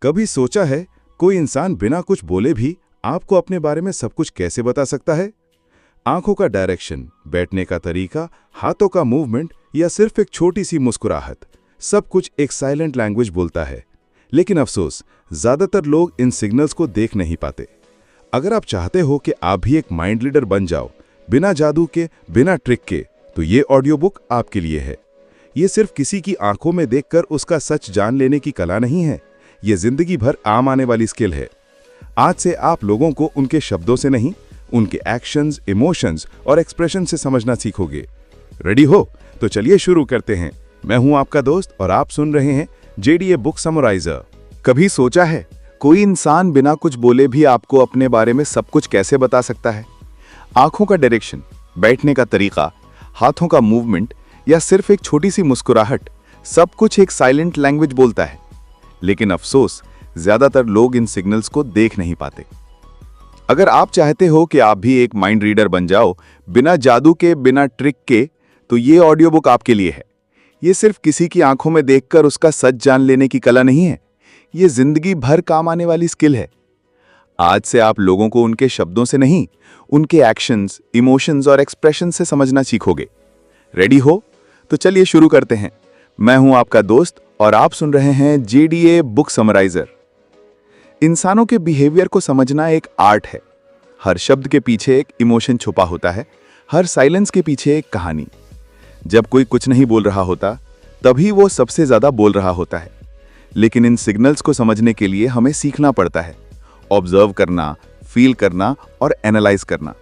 कभी सोचा है कोई इंसान बिना कुछ बोले भी आपको अपने बारे में सब कुछ कैसे बता सकता है? आंखों का डायरेक्शन, बैठने का तरीका, हाथों का मूवमेंट या सिर्फ एक छोटी सी मुस्कुराहट, सब कुछ एक साइलेंट लैंग्वेज बोलता है। लेकिन अफसोस, ज्यादातर लोग इन सिग्नल्स को देख नहीं पाते। अगर आप चाहते हो कि आप भी एक माइंड रीडर बन जाओ, बिना जादू के, बिना ट्रिक के, तो ये ऑडियो बुक आपके लिए है। ये सिर्फ किसी की आंखों में देखकर उसका सच जान लेने की कला नहीं है, ये जिंदगी भर आम आने वाली स्किल है। आज से आप लोगों को उनके शब्दों से नहीं, उनके एक्शंस, इमोशंस और एक्सप्रेशन से समझना सीखोगे। रेडी हो? तो चलिए शुरू करते हैं। मैं हूं आपका दोस्त और आप सुन रहे हैं JDA बुक समराइजर। कभी सोचा है कोई इंसान बिना कुछ बोले भी आपको अपने बारे में सब कुछ कैसे बता सकता है? आंखों का डायरेक्शन, बैठने का तरीका, हाथों का मूवमेंट या सिर्फ एक छोटी सी मुस्कुराहट, सब कुछ एक साइलेंट लैंग्वेज बोलता है। लेकिन अफसोस, ज्यादातर लोग इन सिग्नल्स को देख नहीं पाते। अगर आप चाहते हो कि आप भी एक माइंड रीडर बन जाओ, बिना जादू के, बिना ट्रिक के, तो ये ऑडियो बुक आपके लिए है। ये सिर्फ किसी की आंखों में देखकर उसका सच जान लेने की कला नहीं है, ये जिंदगी भर काम आने वाली स्किल है। आज से आप लोगों को उनके शब्दों से नहीं, उनके एक्शंस, इमोशंस और एक्सप्रेशन से समझना सीखोगे। रेडी हो? तो चलिए शुरू करते हैं। मैं हूं आपका दोस्त और आप सुन रहे हैं JDA बुक समराइजर। इंसानों के बिहेवियर को समझना एक आर्ट है। हर शब्द के पीछे एक इमोशन छुपा होता है, हर साइलेंस के पीछे एक कहानी। जब कोई कुछ नहीं बोल रहा होता, तभी वो सबसे ज्यादा बोल रहा होता है। लेकिन इन सिग्नल्स को समझने के लिए हमें सीखना पड़ता है, ऑब्जर्व करना, फील करना और एनालाइज करना।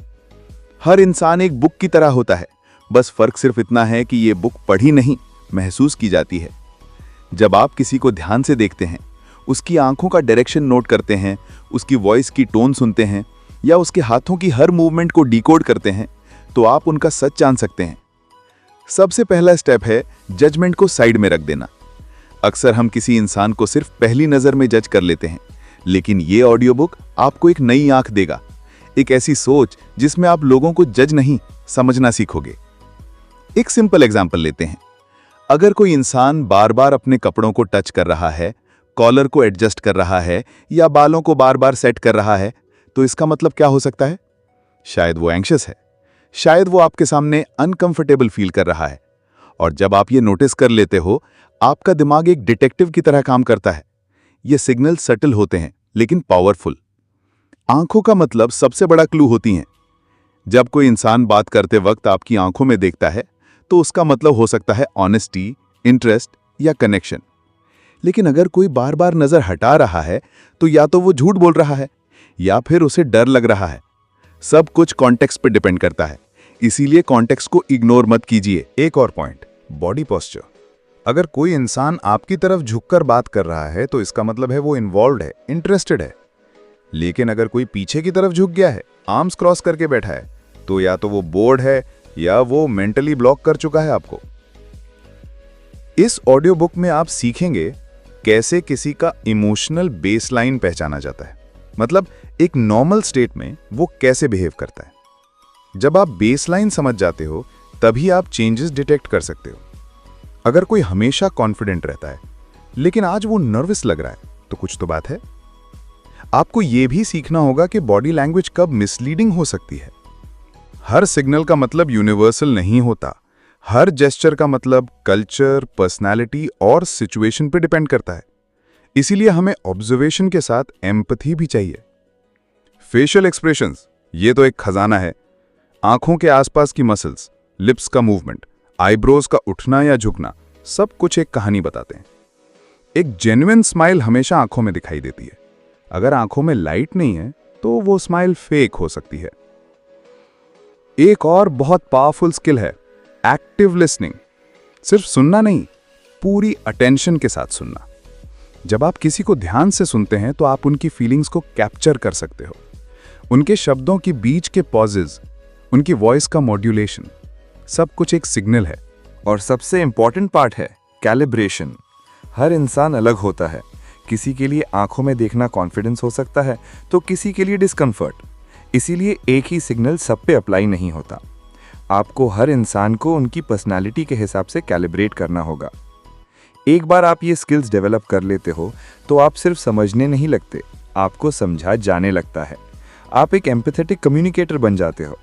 हर इंसान एक बुक की तरह होता है, बस फर्क सिर्फ इतना है कि ये बुक पढ़ी नहीं, महसूस की जाती है। जब आप किसी को ध्यान से देखते हैं, उसकी आंखों का डायरेक्शन नोट करते हैं, उसकी वॉइस की टोन सुनते हैं या उसके हाथों की हर मूवमेंट को डिकोड करते हैं, तो आप उनका सच जान सकते हैं। सबसे पहला स्टेप है जजमेंट को साइड में रख देना। अक्सर हम किसी इंसान को सिर्फ पहली नजर में जज कर लेते हैं, लेकिन ये ऑडियो बुक आपको एक नई आंख देगा, एक ऐसी सोच जिसमें आप लोगों को जज नहीं, समझना सीखोगे। एक सिंपल एग्जांपल लेते हैं। अगर कोई इंसान बार बार अपने कपड़ों को टच कर रहा है, कॉलर को एडजस्ट कर रहा है या बालों को बार बार सेट कर रहा है, तो इसका मतलब क्या हो सकता है? शायद वो एंग्शियस है, शायद वो आपके सामने अनकंफर्टेबल फील कर रहा है। और जब आप ये नोटिस कर लेते हो, आपका दिमाग एक डिटेक्टिव की तरह काम करता है। ये सिग्नल सटल होते हैं लेकिन पावरफुल। आंखों का मतलब सबसे बड़ा क्लू होती हैं। जब कोई इंसान बात करते वक्त आपकी आंखों में देखता है, तो उसका मतलब हो सकता है ऑनेस्टी, इंटरेस्ट या कनेक्शन। लेकिन अगर कोई बार बार नजर हटा रहा है, तो या तो वो झूठ बोल रहा है या फिर उसे डर लग रहा है। सब कुछ कॉन्टेक्स्ट पर डिपेंड करता है, इसीलिए कॉन्टेक्स्ट को इग्नोर मत कीजिए। एक और पॉइंट, बॉडी पोस्चर। अगर कोई इंसान आपकी तरफ झुककर बात कर रहा है, तो इसका मतलब है वो इन्वॉल्व्ड है, इंटरेस्टेड है। लेकिन अगर कोई पीछे की तरफ झुक गया है, आर्म्स क्रॉस करके बैठा है, तो या तो वो बोर्ड है या वो मेंटली ब्लॉक कर चुका है आपको। इस ऑडियो बुक में आप सीखेंगे कैसे किसी का इमोशनल बेसलाइन पहचाना जाता है, मतलब एक नॉर्मल स्टेट में वो कैसे बिहेव करता है। जब आप बेसलाइन समझ जाते हो, तभी आप चेंजेस डिटेक्ट कर सकते हो। अगर कोई हमेशा कॉन्फिडेंट रहता है लेकिन आज वो नर्वस लग रहा है, तो कुछ तो बात है। आपको यह भी सीखना होगा कि बॉडी लैंग्वेज कब मिसलीडिंग हो सकती है। हर सिग्नल का मतलब यूनिवर्सल नहीं होता। हर जेस्चर का मतलब कल्चर, पर्सनालिटी और सिचुएशन पे डिपेंड करता है। इसीलिए हमें ऑब्जर्वेशन के साथ एम्पैथी भी चाहिए। फेशियल एक्सप्रेशंस, ये तो एक खजाना है। आंखों के आसपास की मसल्स, लिप्स का मूवमेंट, आईब्रोज का उठना या झुकना, सब कुछ एक कहानी बताते हैं। एक जेन्युइन स्माइल हमेशा आंखों में दिखाई देती है। अगर आंखों में लाइट नहीं है, तो वो स्माइल फेक हो सकती है। एक और बहुत पावरफुल स्किल है एक्टिव लिसनिंग। सिर्फ सुनना नहीं, पूरी अटेंशन के साथ सुनना। जब आप किसी को ध्यान से सुनते हैं, तो आप उनकी फीलिंग्स को कैप्चर कर सकते हो। उनके शब्दों के बीच के पॉजेज, उनकी वॉइस का मॉड्यूलेशन, सब कुछ एक सिग्नल है। और सबसे इंपॉर्टेंट पार्ट है कैलिब्रेशन। हर इंसान अलग होता है। किसी के लिए आंखों में देखना कॉन्फिडेंस हो सकता है, तो किसी के लिए डिस्कम्फर्ट। इसीलिए एक ही सिग्नल सब पे अप्लाई नहीं होता। आपको हर इंसान को उनकी पर्सनालिटी के हिसाब से कैलिब्रेट करना होगा। एक बार आप ये स्किल्स डेवलप कर लेते हो तो आप सिर्फ समझने नहीं लगते, आपको समझा जाने लगता है। आप एक एम्पैथेटिक कम्युनिकेटर बन जाते हो।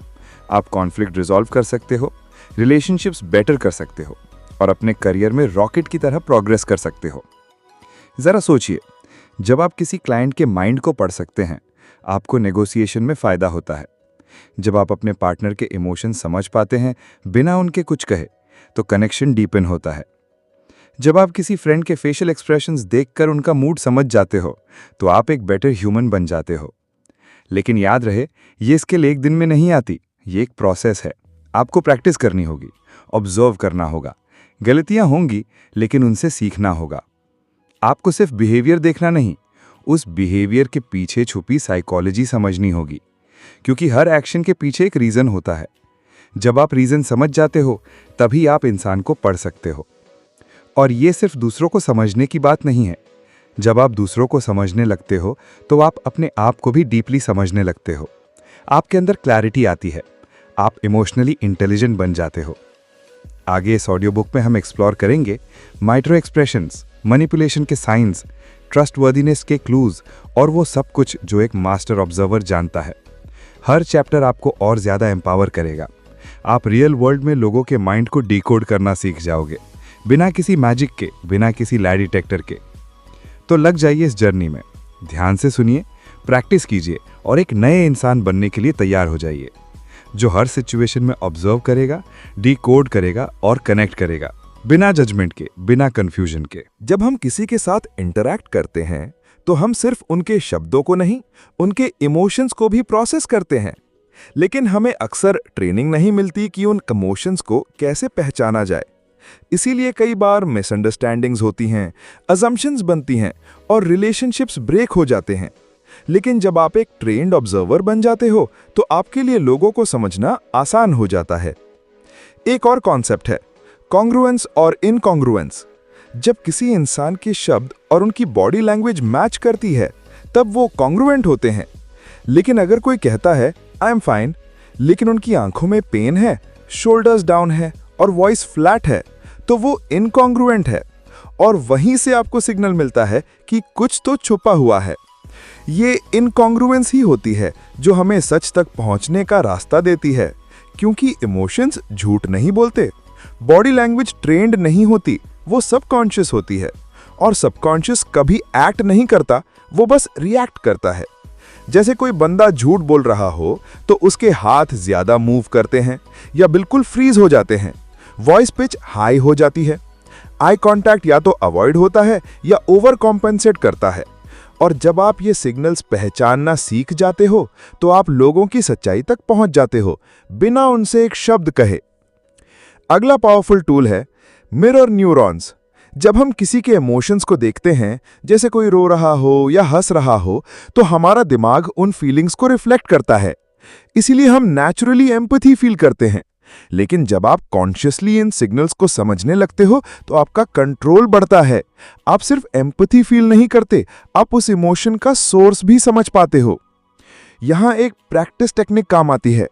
आप कॉन्फ्लिक्ट रिजॉल्व कर सकते हो, रिलेशनशिप्स बेटर कर सकते हो और अपने करियर में रॉकेट की तरह प्रोग्रेस कर सकते हो। ज़रा सोचिए, जब आप किसी क्लाइंट के माइंड को पढ़ सकते हैं, आपको नेगोशिएशन में फ़ायदा होता है। जब आप अपने पार्टनर के इमोशन समझ पाते हैं बिना उनके कुछ कहे, तो कनेक्शन डीपन होता है। जब आप किसी फ्रेंड के फेशियल एक्सप्रेशंस देखकर उनका मूड समझ जाते हो, तो आप एक बेटर ह्यूमन बन जाते हो। लेकिन याद रहे, ये स्किल एक दिन में नहीं आती, ये एक प्रोसेस है। आपको प्रैक्टिस करनी होगी, ऑब्जर्व करना होगा, गलतियां होंगी लेकिन उनसे सीखना होगा। आपको सिर्फ बिहेवियर देखना नहीं, उस बिहेवियर के पीछे छुपी साइकोलॉजी समझनी होगी, क्योंकि हर एक्शन के पीछे एक रीज़न होता है। जब आप रीज़न समझ जाते हो, तभी आप इंसान को पढ़ सकते हो। और ये सिर्फ दूसरों को समझने की बात नहीं है। जब आप दूसरों को समझने लगते हो, तो आप अपने आप को भी डीपली समझने लगते हो। आपके अंदर क्लैरिटी आती है, आप इमोशनली इंटेलिजेंट बन जाते हो। आगे इस ऑडियो बुक में हम एक्सप्लोर करेंगे माइक्रो एक्सप्रेशंस, मैनिपुलेशन के साइंस, ट्रस्टवर्दीनेस के क्लूज और वो सब कुछ जो एक मास्टर ऑब्जर्वर जानता है। हर चैप्टर आपको और ज़्यादा एम्पावर करेगा। आप रियल वर्ल्ड में लोगों के माइंड को डिकोड करना सीख जाओगे, बिना किसी मैजिक के, बिना किसी लाई डिटेक्टर के। तो लग जाइए इस जर्नी में, ध्यान से सुनिए, प्रैक्टिस कीजिए और एक नए इंसान बनने के लिए तैयार हो जाइए, जो हर सिचुएशन में ऑब्जर्व करेगा, डिकोड करेगा और कनेक्ट करेगा, बिना जजमेंट के, बिना कंफ्यूजन के। जब हम किसी के साथ इंटरैक्ट करते हैं तो हम सिर्फ उनके शब्दों को नहीं, उनके इमोशंस को भी प्रोसेस करते हैं। लेकिन हमें अक्सर ट्रेनिंग नहीं मिलती कि उन इमोशंस को कैसे पहचाना जाए। इसीलिए कई बार मिसअंडरस्टैंडिंग्स होती हैं, अजम्पशंस बनती हैं और रिलेशनशिप्स ब्रेक हो जाते हैं। लेकिन जब आप एक ट्रेन्ड ऑब्जर्वर बन जाते हो, तो आपके लिए लोगों को समझना आसान हो जाता है। एक और कॉन्सेप्ट है कॉन्ग्रुएंस और इनकॉन्ग्रुएंस। जब किसी इंसान के शब्द और उनकी बॉडी लैंग्वेज मैच करती है, तब वो कॉन्ग्रुएंट होते हैं। लेकिन अगर कोई कहता है आई एम फाइन, लेकिन उनकी आंखों में पेन है, शोल्डर्स डाउन है और वॉइस फ्लैट है, तो वो इनकॉन्ग्रुएंट है। और वहीं से आपको सिग्नल मिलता है कि कुछ तो छुपा हुआ है। ये इनकॉन्ग्रुएंस ही होती है जो हमें सच तक पहुंचने का रास्ता देती है, क्योंकि इमोशंस झूठ नहीं बोलते, बॉडी लैंग्वेज ट्रेंड नहीं होती, वो सबकॉन्शियस होती है। और सबकॉन्शियस कभी एक्ट नहीं करता, वो बस रिएक्ट करता है। जैसे कोई बंदा झूठ बोल रहा हो तो उसके हाथ ज्यादा मूव करते हैं या बिल्कुल फ्रीज हो जाते हैं, वॉइस पिच हाई हो जाती है, आई कांटेक्ट या तो अवॉइड होता है या ओवर कॉम्पेंसेट करता है। और जब आप ये सिग्नल्स पहचानना सीख जाते हो, तो आप लोगों की सच्चाई तक पहुंच जाते हो, बिना उनसे एक शब्द कहे। अगला पावरफुल टूल है मिरर न्यूरॉन्स। जब हम किसी के इमोशंस को देखते हैं, जैसे कोई रो रहा हो या हंस रहा हो, तो हमारा दिमाग उन फीलिंग्स को रिफ्लेक्ट करता है। इसीलिए हम नेचुरली एम्पैथी फील करते हैं। लेकिन जब आप कॉन्शियसली इन सिग्नल्स को समझने लगते हो, तो आपका कंट्रोल बढ़ता है। आप सिर्फ एम्पैथी फील नहीं करते, आप उस इमोशन का सोर्स भी समझ पाते हो। यहां एक प्रैक्टिस टेक्निक काम आती है,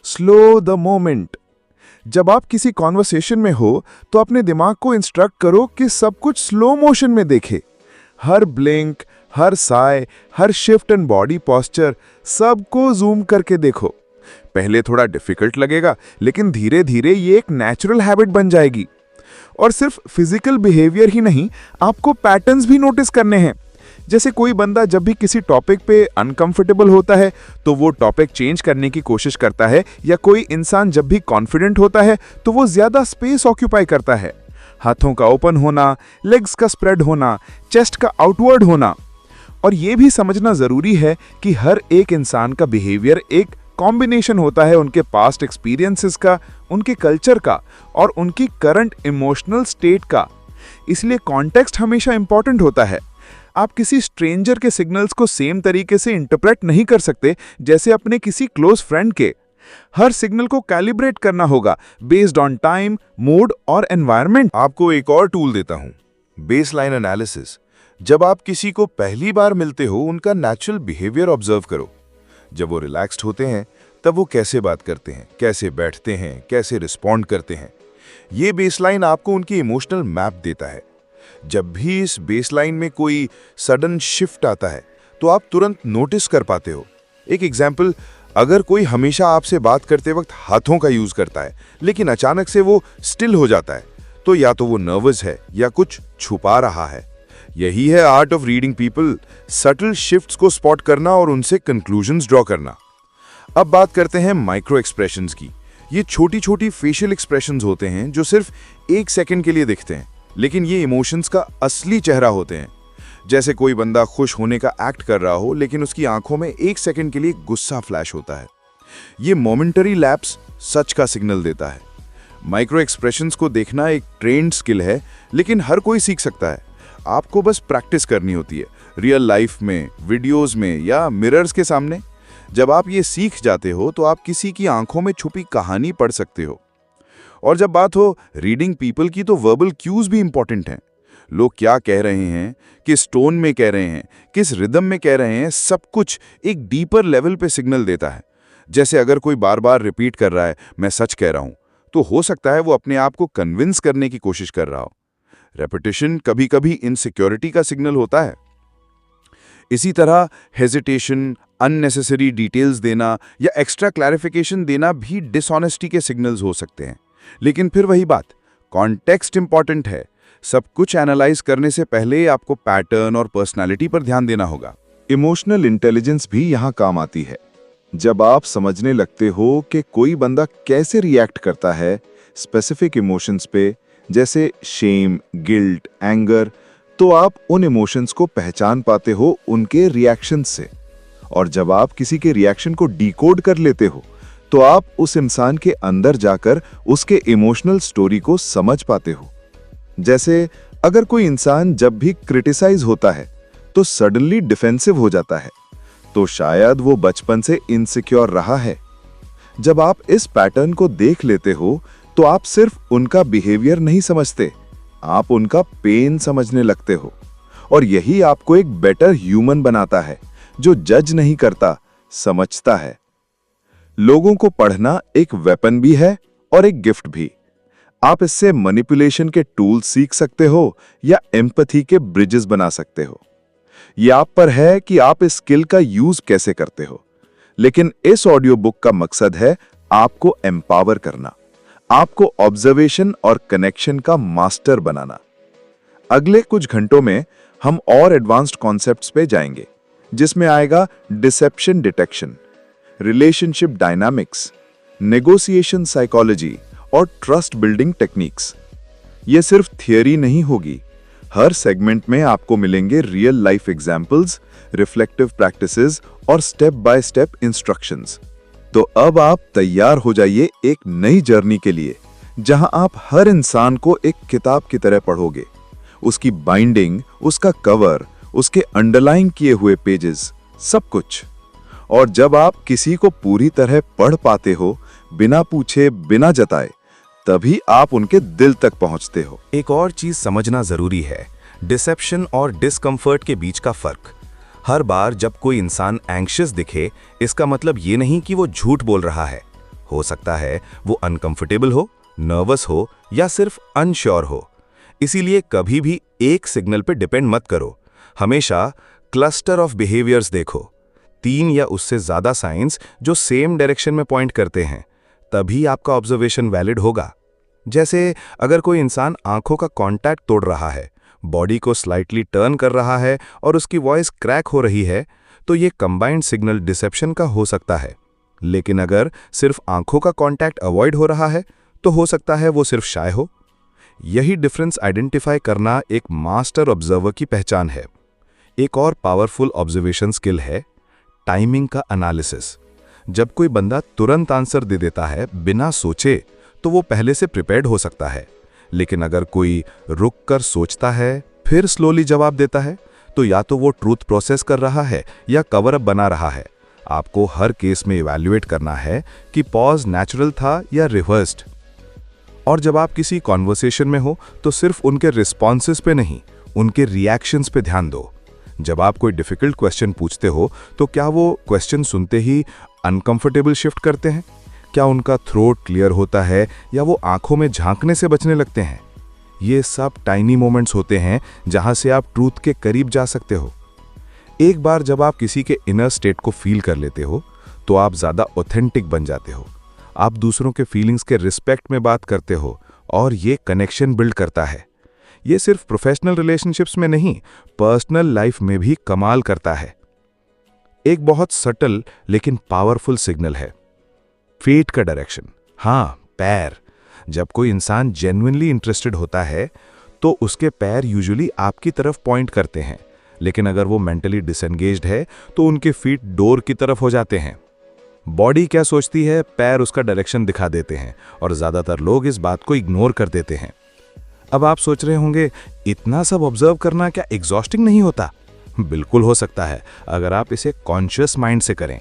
स्लो द मोमेंट। जब आप किसी कॉन्वर्सेशन में हो, तो अपने दिमाग को इंस्ट्रक्ट करो कि सब कुछ स्लो मोशन में देखे। हर ब्लिंक, हर साय, हर शिफ्ट इन बॉडी पोस्चर, सबको जूम करके देखो। पहले थोड़ा डिफिकल्ट लगेगा, लेकिन धीरे धीरे ये एक नेचुरल हैबिट बन जाएगी। और सिर्फ फिजिकल बिहेवियर ही नहीं, आपको पैटर्न्स भी नोटिस करने हैं। जैसे कोई बंदा जब भी किसी टॉपिक पे अनकंफर्टेबल होता है, तो वो टॉपिक चेंज करने की कोशिश करता है, या कोई इंसान जब भी कॉन्फिडेंट होता है, तो वो ज्यादा स्पेस ऑक्यूपाई करता है। हाथों का ओपन होना, लेग्स का स्प्रेड होना, चेस्ट का आउटवर्ड होना। और ये भी समझना जरूरी है कि हर एक इंसान का बिहेवियर एक कॉम्बिनेशन होता है उनके पास्ट एक्सपीरियंसेस का, उनके कल्चर का और उनकी करंट इमोशनल स्टेट का। इसलिए कॉन्टेक्स्ट हमेशा इंपॉर्टेंट होता है। आप किसी स्ट्रेंजर के सिग्नल्स को सेम तरीके से इंटरप्रेट नहीं कर सकते जैसे अपने किसी क्लोज फ्रेंड के। हर सिग्नल को कैलिब्रेट करना होगा बेस्ड ऑन टाइम, मूड और एनवायरनमेंट। आपको एक और टूल देता हूं, बेसलाइन एनालिसिस। जब आप किसी को पहली बार मिलते हो, उनका नेचुरल बिहेवियर ऑब्जर्व करो। जब वो रिलैक्स्ड होते हैं, तब वो कैसे बात करते हैं, कैसे बैठते हैं, कैसे रिस्पॉन्ड करते हैं। ये बेसलाइन आपको उनकी इमोशनल मैप देता है। जब भी इस बेसलाइन में कोई सडन शिफ्ट आता है तो आप तुरंत नोटिस कर पाते हो। एक एग्जाम्पल, अगर कोई हमेशा आपसे बात करते वक्त हाथों का यूज करता है लेकिन अचानक से वो स्टिल हो जाता है, तो या तो वो नर्वस है या कुछ छुपा रहा है। यही है art of reading people, subtle shifts को स्पॉट करना और उनसे कंक्लूजन्स ड्रॉ करना। अब बात करते हैं माइक्रो एक्सप्रेशंस की। ये छोटी छोटी फेशियल एक्सप्रेशंस होते हैं जो सिर्फ 1 सेकंड के लिए दिखते हैं, लेकिन ये इमोशंस का असली चेहरा होते हैं। जैसे कोई बंदा खुश होने का एक्ट कर रहा हो लेकिन उसकी आंखों में 1 सेकंड के लिए गुस्सा फ्लैश होता है। ये मोमेंटरी लैप्स सच का सिग्नल देता है। माइक्रो एक्सप्रेशंस को देखना एक ट्रेंड स्किल है, लेकिन हर कोई सीख सकता है। आपको बस प्रैक्टिस करनी होती है, रियल लाइफ में, वीडियोस में या मिरर्स के सामने। जब आप ये सीख जाते हो तो आप किसी की आंखों में छुपी कहानी पढ़ सकते हो। और जब बात हो रीडिंग पीपल की, तो वर्बल क्यूज भी इंपॉर्टेंट हैं। लोग क्या कह रहे हैं, किस टोन में कह रहे हैं, किस रिदम में कह रहे हैं, सब कुछ एक डीपर लेवल पे सिग्नल देता है। जैसे अगर कोई बार बार रिपीट कर रहा है मैं सच कह रहा हूं, तो हो सकता है वो अपने आप को कन्विंस करने की कोशिश कर रहा हो। रेपिटेशन कभी कभी इनसिक्योरिटी का सिग्नल होता है। इसी तरह हेजिटेशन, अननेसेसरी डिटेल्स देना या एक्स्ट्रा क्लैरिफिकेशन देना भी डिसऑनेस्टी के सिग्नल्स हो सकते हैं। लेकिन फिर वही बात, कॉन्टेक्स्ट इंपॉर्टेंट है। सब कुछ एनालाइज करने से पहले आपको पैटर्न और पर्सनालिटी पर ध्यान देना होगा। इमोशनल इंटेलिजेंस भी यहाँ काम आती है। जब आप समझने लगते हो कि कोई बंदा कैसे रिएक्ट करता है स्पेसिफिक इमोशंस पे, जैसे शेम, गिल्ट, एंगर, तो आप उन इमोशंस को पहचान पाते हो उनके रिएक्शन से। और जब आप किसी के रिएक्शन को डिकोड कर लेते हो तो आप उस इंसान के अंदर जाकर उसके इमोशनल स्टोरी को समझ पाते हो। जैसे अगर कोई इंसान जब भी क्रिटिसाइज होता है तो सडनली डिफेंसिव हो जाता है, तो शायद वो बचपन से इनसिक्योर रहा है। जब आप इस पैटर्न को देख लेते हो तो आप सिर्फ उनका बिहेवियर नहीं समझते, आप उनका पेन समझने लगते हो। और यही आपको एक बेटर ह्यूमन बनाता है, जो जज नहीं करता, समझता है। लोगों को पढ़ना एक वेपन भी है और एक गिफ्ट भी। आप इससे मैनिपुलेशन के टूल्स सीख सकते हो या एम्पैथी के ब्रिजेस बना सकते हो। यह आप पर है कि आप इस स्किल का यूज कैसे करते हो। लेकिन इस ऑडियो बुक का मकसद है आपको एम्पावर करना, आपको ऑब्जर्वेशन और कनेक्शन का मास्टर बनाना। अगले कुछ घंटों में हम और एडवांस्ड कॉन्सेप्ट्स पे जाएंगे, जिसमें आएगा deception detection, relationship dynamics, negotiation psychology और ट्रस्ट बिल्डिंग टेक्निक्स। ये सिर्फ थियरी नहीं होगी, हर सेगमेंट में आपको मिलेंगे real life examples, reflective practices और स्टेप बाय स्टेप इंस्ट्रक्शंस। तो अब आप तैयार हो जाइए एक नई जर्नी के लिए, जहां आप हर इंसान को एक किताब की तरह पढ़ोगे, उसकी बाइंडिंग, उसका कवर, उसके अंडरलाइन किए हुए पेजेस, सब कुछ। और जब आप किसी को पूरी तरह पढ़ पाते हो, बिना पूछे, बिना जताए, तभी आप उनके दिल तक पहुंचते हो। एक और चीज समझना जरूरी है, डिसेप्शन और डिस्कम्फर्ट के बीच का फर्क। हर बार जब कोई इंसान एंग्शियस दिखे, इसका मतलब ये नहीं कि वो झूठ बोल रहा है। हो सकता है वो अनकंफर्टेबल हो, नर्वस हो या सिर्फ अनश्योर हो। इसीलिए कभी भी एक सिग्नल पे डिपेंड मत करो, हमेशा क्लस्टर ऑफ बिहेवियर्स देखो, 3 या उससे ज्यादा साइंस जो सेम डायरेक्शन में पॉइंट करते हैं, तभी आपका ऑब्जर्वेशन वैलिड होगा। जैसे अगर कोई इंसान आंखों का कांटेक्ट तोड़ रहा है, बॉडी को स्लाइटली टर्न कर रहा है और उसकी वॉइस क्रैक हो रही है, तो ये कंबाइंड सिग्नल डिसेप्शन का हो सकता है। लेकिन अगर सिर्फ आंखों का कांटेक्ट अवॉइड हो रहा है, तो हो सकता है वो सिर्फ शाय हो। यही डिफरेंस आइडेंटिफाई करना एक मास्टर ऑब्जर्वर की पहचान है। एक और पावरफुल ऑब्जर्वेशन स्किल है टाइमिंग का एनालिसिस। जब कोई बंदा तुरंत आंसर दे देता है बिना सोचे, तो वो पहले से प्रिपेयर्ड हो सकता है। लेकिन अगर कोई रुक कर सोचता है फिर स्लोली जवाब देता है, तो या तो वो ट्रूथ प्रोसेस कर रहा है या कवर अप बना रहा है। आपको हर केस में इवैल्यूएट करना है कि पॉज नेचुरल था या रिवर्स्ड। और जब आप किसी कॉन्वर्सेशन में हो, तो सिर्फ उनके रिस्पॉन्सेस पे नहीं, उनके रिएक्शंस पे ध्यान दो। जब आप कोई डिफिकल्ट क्वेश्चन पूछते हो, तो क्या वो क्वेश्चन सुनते ही अनकंफर्टेबल शिफ्ट करते हैं? क्या उनका थ्रोट क्लियर होता है या वो आंखों में झांकने से बचने लगते हैं? ये सब टाइनी मोमेंट्स होते हैं जहां से आप ट्रूथ के करीब जा सकते हो। एक बार जब आप किसी के इनर स्टेट को फील कर लेते हो तो आप ज्यादा ऑथेंटिक बन जाते हो। आप दूसरों के फीलिंग्स के रिस्पेक्ट में बात करते हो और ये कनेक्शन बिल्ड करता है। ये सिर्फ प्रोफेशनल रिलेशनशिप्स में नहीं, पर्सनल लाइफ में भी कमाल करता है। एक बहुत सटल लेकिन पावरफुल सिग्नल है फेट का डायरेक्शन। हाँ, पैर। जब कोई इंसान जेन्युइनली इंटरेस्टेड होता है तो उसके पैर यूजुअली आपकी तरफ पॉइंट करते हैं, लेकिन अगर वो मेंटली डिसएंगेज्ड है तो उनके फीट डोर की तरफ हो जाते हैं। बॉडी क्या सोचती है, पैर उसका डायरेक्शन दिखा देते हैं और ज्यादातर लोग इस बात को इग्नोर कर देते हैं। अब आप सोच रहे होंगे, इतना सब ऑब्जर्व करना क्या एग्जॉस्टिंग नहीं होता? बिल्कुल हो सकता है अगर आप इसे कॉन्शियस माइंड से करें,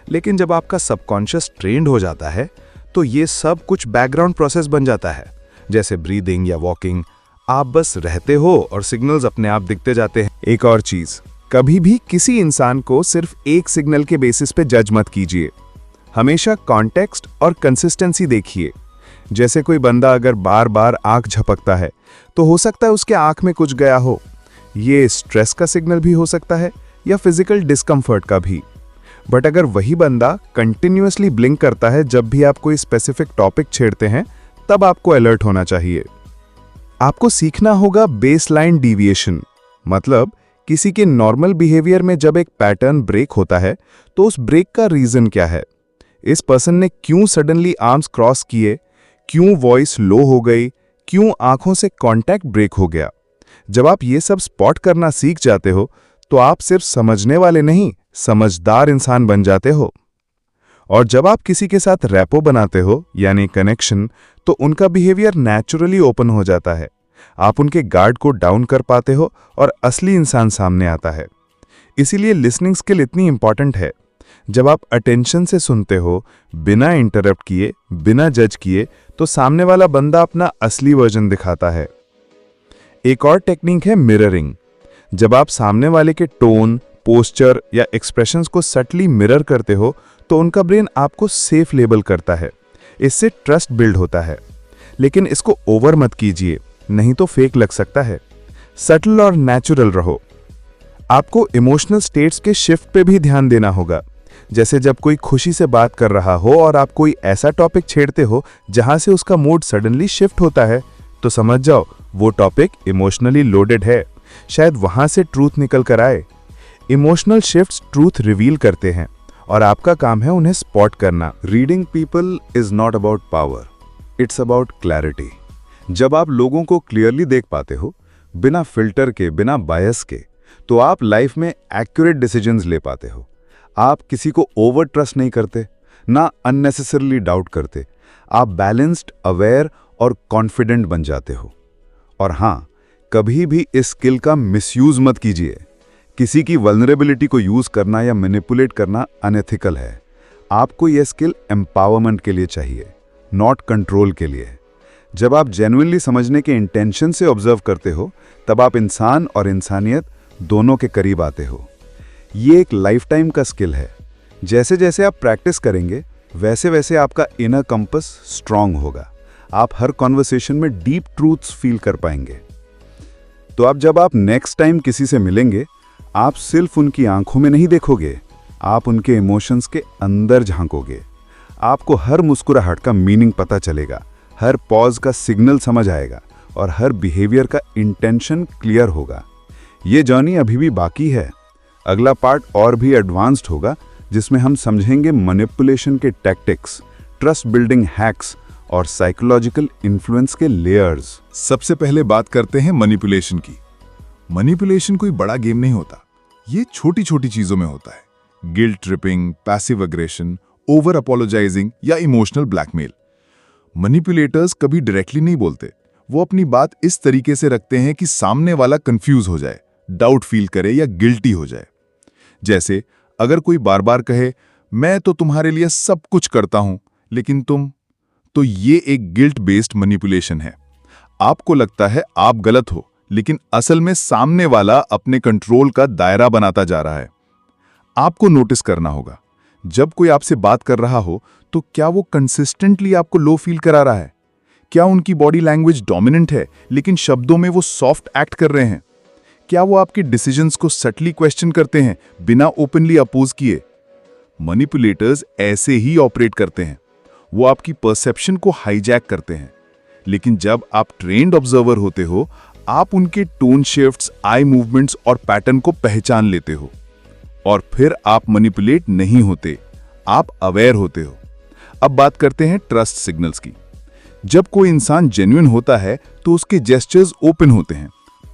लेकिन जब आपका सबकॉन्शियस ट्रेंड हो जाता है तो ये सब कुछ बैकग्राउंड प्रोसेस बन जाता है, जैसे ब्रीदिंग या वॉकिंग। आप बस रहते हो और सिग्नल्स अपने आप दिखते जाते हैं। एक और चीज, कभी भी किसी इंसान को सिर्फ एक सिग्नल के बेसिस पे जज मत कीजिए। हमेशा कॉन्टेक्स्ट और कंसिस्टेंसी देखिए। जैसे कोई बंदा अगर बार बार आंख झपकता है तो हो सकता है उसके आंख में कुछ गया हो। ये स्ट्रेस का सिग्नल भी हो सकता है या फिजिकल डिस्कंफर्ट का भी। बट अगर वही बंदा कंटिन्यूअसली ब्लिंक करता है जब भी आप कोई स्पेसिफिक टॉपिक छेड़ते हैं, तब आपको अलर्ट होना चाहिए। आपको सीखना होगा बेसलाइन डिविएशन, मतलब किसी के नॉर्मल बिहेवियर में जब एक पैटर्न ब्रेक होता है तो उस ब्रेक का रीजन क्या है। इस पर्सन ने क्यों सडनली आर्म्स क्रॉस किए, क्यों वॉइस लो हो गई, क्यों आंखों से कांटेक्ट ब्रेक हो गया। जब आप ये सब स्पॉट करना सीख जाते हो तो आप सिर्फ समझने वाले नहीं, समझदार इंसान बन जाते हो। और जब आप किसी के साथ रैपो बनाते हो यानी कनेक्शन, तो उनका बिहेवियर नेचुरली ओपन हो जाता है। आप उनके गार्ड को डाउन कर पाते हो और असली इंसान सामने आता है। इसीलिए लिसनिंग स्किल इतनी इंपॉर्टेंट है। जब आप अटेंशन से सुनते हो, बिना इंटरप्ट किए, बिना जज किए, तो सामने वाला बंदा अपना असली वर्जन दिखाता है। एक और टेक्निक है मिररिंग। जब आप सामने वाले के टोन, पोस्चर या एक्सप्रेशंस को सटली मिरर करते हो तो उनका ब्रेन आपको सेफ लेबल करता है। इससे ट्रस्ट बिल्ड होता है। लेकिन इसको ओवर मत कीजिए, नहीं तो फेक लग सकता है। सटल और नेचुरल रहो। आपको इमोशनल स्टेट्स के शिफ्ट पे भी ध्यान देना होगा। जैसे जब कोई खुशी से बात कर रहा हो और आप कोई ऐसा टॉपिक छेड़ते हो जहां से उसका मूड सडनली शिफ्ट होता है, तो समझ जाओ वो टॉपिक इमोशनली लोडेड है। शायद वहां से ट्रूथ निकल कर आए। इमोशनल शिफ्ट्स ट्रूथ रिवील करते हैं और आपका काम है उन्हें स्पॉट करना। Reading people is not about power, it's about clarity. जब आप लोगों को क्लियरली देख पाते हो, बिना फिल्टर के, बिना बायस के, तो आप लाइफ में एक्यूरेट डिसीजंस ले पाते हो। आप किसी को ओवर ट्रस्ट नहीं करते, ना अननेसेसरली डाउट करते। आप बैलेंस्ड, अवेयर और कॉन्फिडेंट बन जाते हो। और हाँ, कभी भी इस स्किल का मिसयूज मत कीजिए। किसी की वल्नरेबिलिटी को यूज करना या मैनिपुलेट करना अनएथिकल है। आपको यह स्किल एम्पावरमेंट के लिए चाहिए, नॉट कंट्रोल के लिए। जब आप जेन्युइनली समझने के इंटेंशन से ऑब्जर्व करते हो, तब आप इंसान और इंसानियत दोनों के करीब आते हो। ये एक लाइफ टाइम का स्किल है। जैसे जैसे आप प्रैक्टिस करेंगे, वैसे वैसे आपका इनर कंपस स्ट्रांग होगा। आप हर कॉन्वर्सेशन में डीप ट्रूथ्स फील कर पाएंगे। तो अब जब आप नेक्स्ट टाइम किसी से मिलेंगे, आप सिर्फ उनकी आंखों में नहीं देखोगे, आप उनके इमोशंस के अंदर झांकोगे। आपको हर मुस्कुराहट का मीनिंग पता चलेगा, हर पॉज का सिग्नल समझ आएगा और हर बिहेवियर का इंटेंशन क्लियर होगा। ये जर्नी अभी भी बाकी है। अगला पार्ट और भी एडवांस्ड होगा, जिसमें हम समझेंगे मैनिपुलेशन के टैक्टिक्स, ट्रस्ट बिल्डिंग हैक्स और साइकोलॉजिकल इन्फ्लुएंस के लेयर्स। सबसे पहले बात करते हैं मैनिपुलेशन की। मैनिपुलेशन कोई बड़ा गेम नहीं होता, ये छोटी छोटी चीजों में होता है। Guilt tripping, passive aggression, over apologising या इमोशनल ब्लैकमेल। मैनिपुलेटर्स कभी डायरेक्टली नहीं बोलते, वो अपनी बात इस तरीके से रखते हैं कि सामने वाला कंफ्यूज हो जाए, डाउट फील करे या गिल्टी हो जाए। जैसे अगर कोई बार बार कहे, मैं तो तुम्हारे लिए सब कुछ करता हूं लेकिन तुम, तो ये एक गिल्ट बेस्ड मैनिपुलेशन है। आपको लगता है आप गलत हो, लेकिन असल में सामने वाला अपने कंट्रोल का दायरा बनाता जा रहा है। आपको नोटिस करना होगा, जब कोई आपसे बात कर रहा हो तो क्या वो कंसिस्टेंटली आपको लो फील करा रहा है? क्या उनकी बॉडी लैंग्वेज डोमिनेंट है लेकिन शब्दों में वो सॉफ्ट एक्ट कर रहे हैं? क्या वो आपके डिसीजंस को सटली क्वेश्चन करते हैं बिना ओपनली अपोज किए? मैनिपुलेटर्स ऐसे ही ऑपरेट करते हैं। वो आपकी परसेप्शन को हाईजैक करते हैं। लेकिन जब आप ट्रेन्ड ऑब्जर्वर होते हो, आप उनके टोन शिफ्ट्स, आई मूवमेंट्स और पैटर्न को पहचान लेते हो। और फिर आप मैनिपुलेट नहीं होते, आप अवेयर होते हो। अब बात करते हैं ट्रस्ट सिग्नल्स की। जब कोई इंसान जेन्युइन होता है तो उसके जेस्चर्स ओपन होते हैं,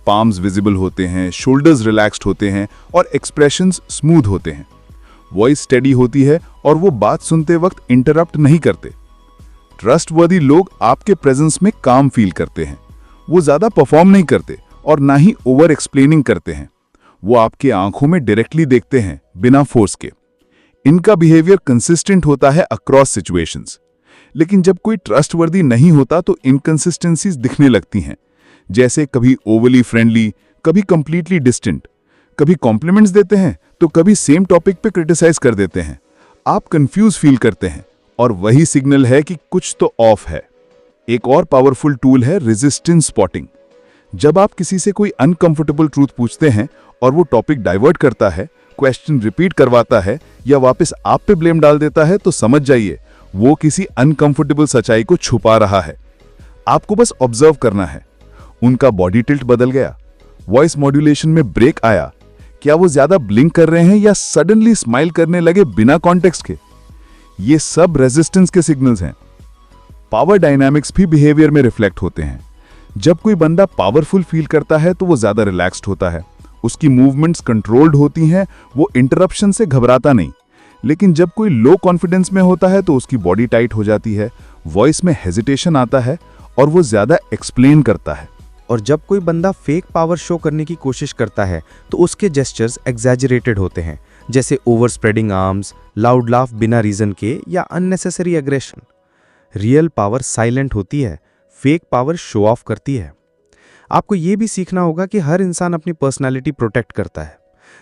पाम्स विजिबल होते हैं, शोल्डर्स रिलैक्स्ड होते हैं और एक्सप्रेशंस स्मूथ होते हैं। वॉइस स्टेडी होती है और वो बात सुनते वक्त इंटरप्ट नहीं करते। ट्रस्टवर्दी लोग आपके प्रेजेंस में काम फील करते हैं। वो ज्यादा परफॉर्म नहीं करते और ना ही ओवर एक्सप्लेनिंग करते हैं। वो आपके आंखों में डायरेक्टली देखते हैं बिना फोर्स के। इनका बिहेवियर कंसिस्टेंट होता है अक्रॉस सिचुएशंस। लेकिन जब कोई ट्रस्टवर्दी नहीं होता तो इनकंसिस्टेंसीज दिखने लगती हैं, जैसे कभी ओवरली फ्रेंडली, कभी कंप्लीटली डिस्टेंट, कभी कॉम्प्लीमेंट्स देते हैं तो कभी सेम टॉपिक पे क्रिटिसाइज कर देते हैं। आप कंफ्यूज फील करते हैं और वही सिग्नल है कि कुछ तो ऑफ है। एक और पावरफुल टूल है रेजिस्टेंस स्पॉटिंग। जब आप किसी से कोई अनकंफर्टेबल ट्रूथ पूछते हैं और वो टॉपिक डाइवर्ट करता है, क्वेश्चन रिपीट करवाता है या वापस आप पे ब्लेम डाल देता है, तो समझ जाइए वो किसी अनकंफर्टेबल सच्चाई को छुपा रहा है। आपको बस ऑब्जर्व करना है। उनका बॉडी टिल्ट बदल गया, वॉइस मॉड्यूलेशन में ब्रेक आया, क्या वो ज्यादा ब्लिंक कर रहे हैं या सडनली स्माइल करने लगे बिना कॉन्टेक्स्ट के। ये सब रेजिस्टेंस के सिग्नल्स हैं। पावर डायनामिक्स भी बिहेवियर में रिफ्लेक्ट होते हैं। जब कोई बंदा पावरफुल फील करता है तो वो ज्यादा रिलैक्स्ड होता है, उसकी मूवमेंट्स कंट्रोल्ड होती हैं, वो इंटरप्शन से घबराता नहीं। लेकिन जब कोई लो कॉन्फिडेंस में होता है तो उसकी बॉडी टाइट हो जाती है, वॉइस में हेजिटेशन आता है और वो ज्यादा एक्सप्लेन करता है। और जब कोई बंदा फेक पावर शो करने की कोशिश करता है तो उसके जेस्चर्स एग्जैजरेटेड होते हैं, जैसे over spreading arms, loud laugh बिना रीजन के या unnecessary aggression. Real power silent होती है, फेक पावर शो ऑफ करती है। आपको ये भी सीखना होगा कि हर इंसान अपनी पर्सनालिटी प्रोटेक्ट करता है।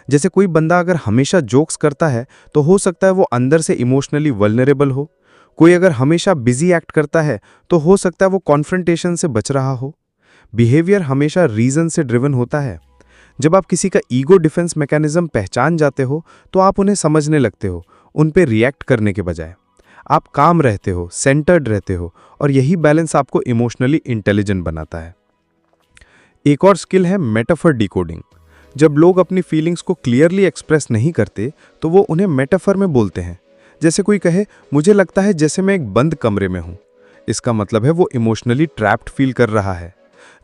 जैसे कोई बंदा अगर हमेशा जोक्स करता है तो हो सकता है वो अंदर से इमोशनली वल्नरेबल हो। कोई अगर हमेशा बिजी एक्ट करता है तो हो सकता है वो कॉन्फ्रंटेशन से बच रहा हो। बिहेवियर हमेशा रीजन से ड्रिवन होता है। जब आप किसी का ईगो डिफेंस मैकेनिज्म पहचान जाते हो तो आप उन्हें समझने लगते हो, उन पे रिएक्ट करने के बजाय। आप काम रहते हो, सेंटर्ड रहते हो और यही बैलेंस आपको इमोशनली इंटेलिजेंट बनाता है। एक और स्किल है मेटाफर डिकोडिंग। जब लोग अपनी फीलिंग्स को क्लियरली एक्सप्रेस नहीं करते तो वो उन्हें मेटाफर में बोलते हैं। जैसे कोई कहे, मुझे लगता है जैसे मैं एक बंद कमरे में हूं। इसका मतलब है वो इमोशनली ट्रैप्ड फील कर रहा है।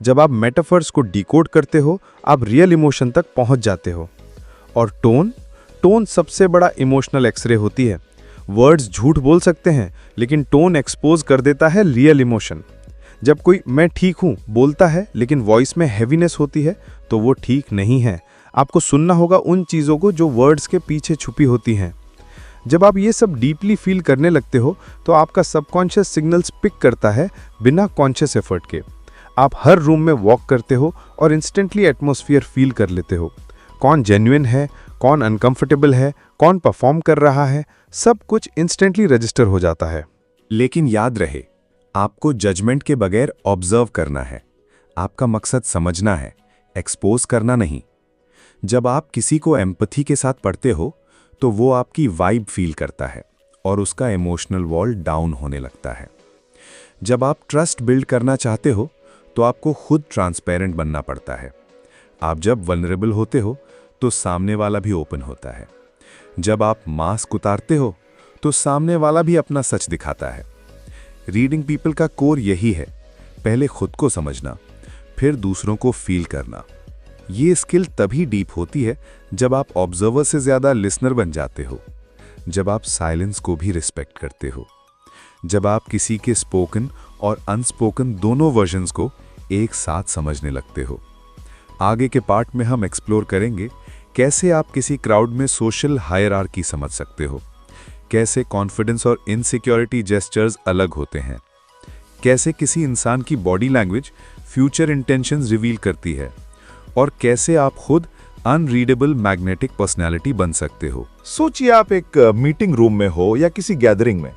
जब आप मेटाफर्स को डिकोड करते हो, आप रियल इमोशन तक पहुंच जाते हो। और टोन सबसे बड़ा इमोशनल एक्सरे होती है। वर्ड्स झूठ बोल सकते हैं, लेकिन टोन एक्सपोज कर देता है रियल इमोशन। जब कोई मैं ठीक हूं बोलता है लेकिन वॉइस में हैवीनेस होती है तो वो ठीक नहीं है। आपको सुनना होगा उन चीज़ों को जो वर्ड्स के पीछे छुपी होती हैं। जब आप ये सब डीपली फील करने लगते हो तो आपका सबकॉन्शियस सिग्नल्स पिक करता है बिना कॉन्शियस एफर्ट के। आप हर रूम में वॉक करते हो और इंस्टेंटली एटमॉस्फेयर फील कर लेते हो। कौन जेन्युइन है, कौन अनकंफर्टेबल है, कौन परफॉर्म कर रहा है, सब कुछ इंस्टेंटली रजिस्टर हो जाता है। लेकिन याद रहे, आपको जजमेंट के बगैर ऑब्जर्व करना है। आपका मकसद समझना है, एक्सपोज करना नहीं। जब आप किसी को एम्पैथी के साथ पढ़ते हो तो वो आपकी वाइब फील करता है और उसका इमोशनल वॉल डाउन होने लगता है। जब आप ट्रस्ट बिल्ड करना चाहते हो तो आपको खुद ट्रांसपेरेंट बनना पड़ता है। आप जब वल्नरेबल होते हो तो सामने वाला भी ओपन होता है। जब आप मास्क उतारते हो तो सामने वाला भी अपना सच दिखाता है। रीडिंग पीपल का कोर यही है, पहले खुद को समझना, फिर दूसरों को फील करना। ये स्किल तभी डीप होती है जब आप ऑब्जर्वर से ज़्यादा लिसनर बन जाते हो, जब आप साइलेंस को भी रिस्पेक्ट करते हो, जब आप किसी के स्पोकन और अनस्पोकन दोनों वर्जन्स को एक साथ समझने लगते हो। आगे के पार्ट में हम एक्सप्लोर करेंगे कैसे आप किसी क्राउड में सोशल हायरार्की समझ सकते हो, कैसे कॉन्फिडेंस और इनसिक्योरिटी जेस्चर्स अलग होते हैं, कैसे किसी इंसान की body language future intentions reveal करती है, और कैसे आप खुद अनरीडेबल मैग्नेटिक पर्सनैलिटी बन सकते हो। सोचिए आप एक मीटिंग रूम में हो या किसी गैदरिंग में।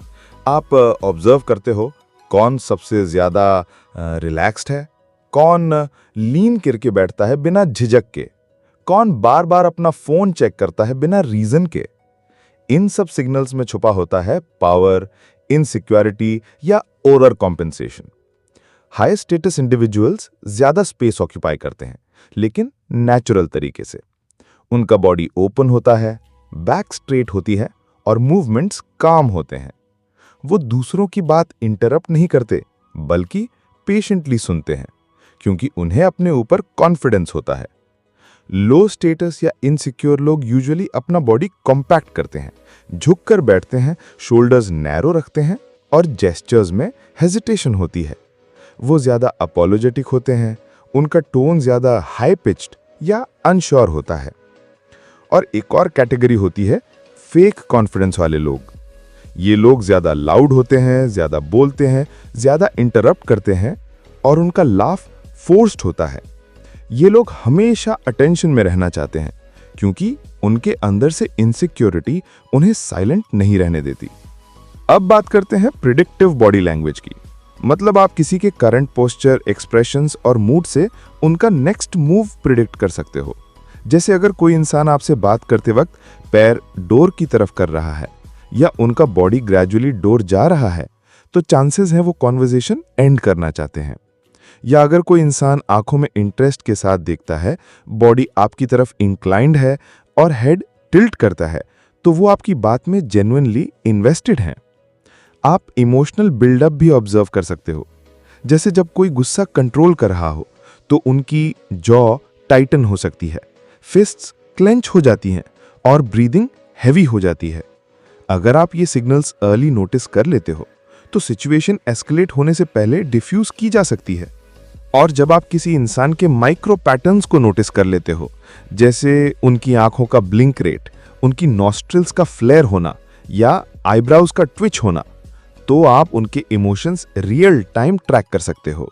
आप ऑब्जर्व करते हो कौन सबसे ज्यादा रिलैक्स्ड है, कौन लीन करके बैठता है बिना झिझक के, कौन बार बार अपना फोन चेक करता है बिना रीजन के। इन सब सिग्नल्स में छुपा होता है पावर, इनसिक्योरिटी या ओरर कॉम्पेंसेशन। हाई स्टेटस इंडिविजुअल्स ज्यादा स्पेस ऑक्यूपाई करते हैं, लेकिन नेचुरल तरीके से। उनका बॉडी ओपन होता है, बैक स्ट्रेट होती है और मूवमेंट्स काम होते हैं। वो दूसरों की बात इंटरप्ट नहीं करते, बल्कि पेशेंटली सुनते हैं, क्योंकि उन्हें अपने ऊपर कॉन्फिडेंस होता है। लो स्टेटस या इनसिक्योर लोग यूजुअली अपना बॉडी कॉम्पैक्ट करते हैं, झुककर बैठते हैं, शोल्डर्स नैरो रखते हैं और जेस्चर्स में हेजिटेशन होती है। वो ज्यादा अपोलोजेटिक होते हैं, उनका टोन ज्यादा हाई पिच्ड या अनश्योर होता है। और एक और कैटेगरी होती है फेक कॉन्फिडेंस वाले लोग। ये लोग ज्यादा लाउड होते हैं, ज्यादा बोलते हैं, ज्यादा इंटरप्ट करते हैं और उनका लाफ फोर्स्ड होता है। ये लोग हमेशा अटेंशन में रहना चाहते हैं, क्योंकि उनके अंदर से इनसिक्योरिटी उन्हें साइलेंट नहीं रहने देती। अब बात करते हैं प्रिडिक्टिव बॉडी लैंग्वेज की। मतलब आप किसी के करंट पोस्चर, एक्सप्रेशंस और मूड से उनका नेक्स्ट मूव प्रिडिक्ट कर सकते हो। जैसे अगर कोई इंसान आपसे बात करते वक्त पैर डोर की तरफ कर रहा है या उनका बॉडी ग्रेजुअली डोर जा रहा है, तो चांसेस हैं वो कॉन्वर्सेशन एंड करना चाहते हैं। या अगर कोई इंसान आंखों में इंटरेस्ट के साथ देखता है, बॉडी आपकी तरफ इंक्लाइंड है और हेड टिल्ट करता है, तो वो आपकी बात में जेन्युइनली इन्वेस्टेड हैं। आप इमोशनल बिल्डअप भी ऑब्जर्व कर सकते हो। जैसे जब कोई गुस्सा कंट्रोल कर रहा हो, तो उनकी जॉ टाइटन हो सकती है, फिस्ट्स क्लेंच हो जाती हैं और ब्रीदिंग हैवी हो जाती है। अगर आप ये सिग्नल्स अर्ली नोटिस कर लेते हो, तो सिचुएशन एस्केलेट होने से पहले डिफ्यूज की जा सकती है। और जब आप किसी इंसान के माइक्रो पैटर्न्स को नोटिस कर लेते हो, जैसे उनकी आंखों का ब्लिंक रेट, उनकी नॉस्ट्रिल्स का फ्लेयर होना या आईब्राउज का ट्विच होना, तो आप उनके इमोशंस रियल टाइम ट्रैक कर सकते हो।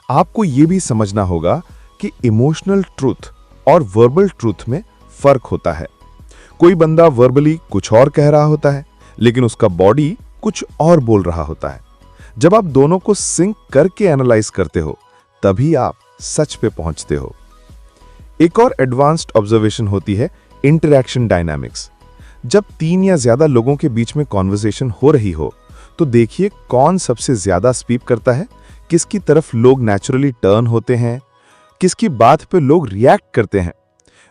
आपको यह भी समझना होगा कि इमोशनल ट्रूथ और वर्बल ट्रूथ में फर्क होता है। कोई बंदा वर्बली कुछ और कह रहा होता है, लेकिन उसका बॉडी कुछ और बोल रहा होता है। जब आप दोनों को सिंक करके एनालाइज करते हो, तभी आप सच पे पहुंचते हो। एक और एडवांस्ड ऑब्जर्वेशन होती है इंटरैक्शन डायनामिक्स। जब 3 या ज्यादा लोगों के बीच में कॉन्वर्सेशन हो रही हो, तो देखिए कौन सबसे ज्यादा स्पीक करता है, किसकी तरफ लोग नेचुरली टर्न होते हैं, किसकी बात पे लोग रिएक्ट करते हैं।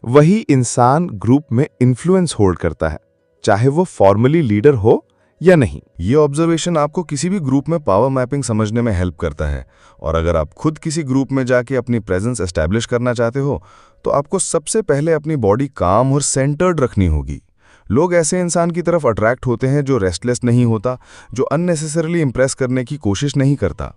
वही इंसान ग्रुप में इन्फ्लुएंस होल्ड करता है, चाहे वो फॉर्मली लीडर हो या नहीं। ये ऑब्जर्वेशन आपको किसी भी ग्रुप में पावर मैपिंग समझने में हेल्प करता है। और अगर आप खुद किसी ग्रुप में जाके अपनी प्रेजेंस एस्टैब्लिश करना चाहते हो, तो आपको सबसे पहले अपनी बॉडी काम और सेंटर्ड रखनी होगी। लोग ऐसे इंसान की तरफ अट्रैक्ट होते हैं जो रेस्टलेस नहीं होता, जो अननेसेसरली इंप्रेस करने की कोशिश नहीं करता।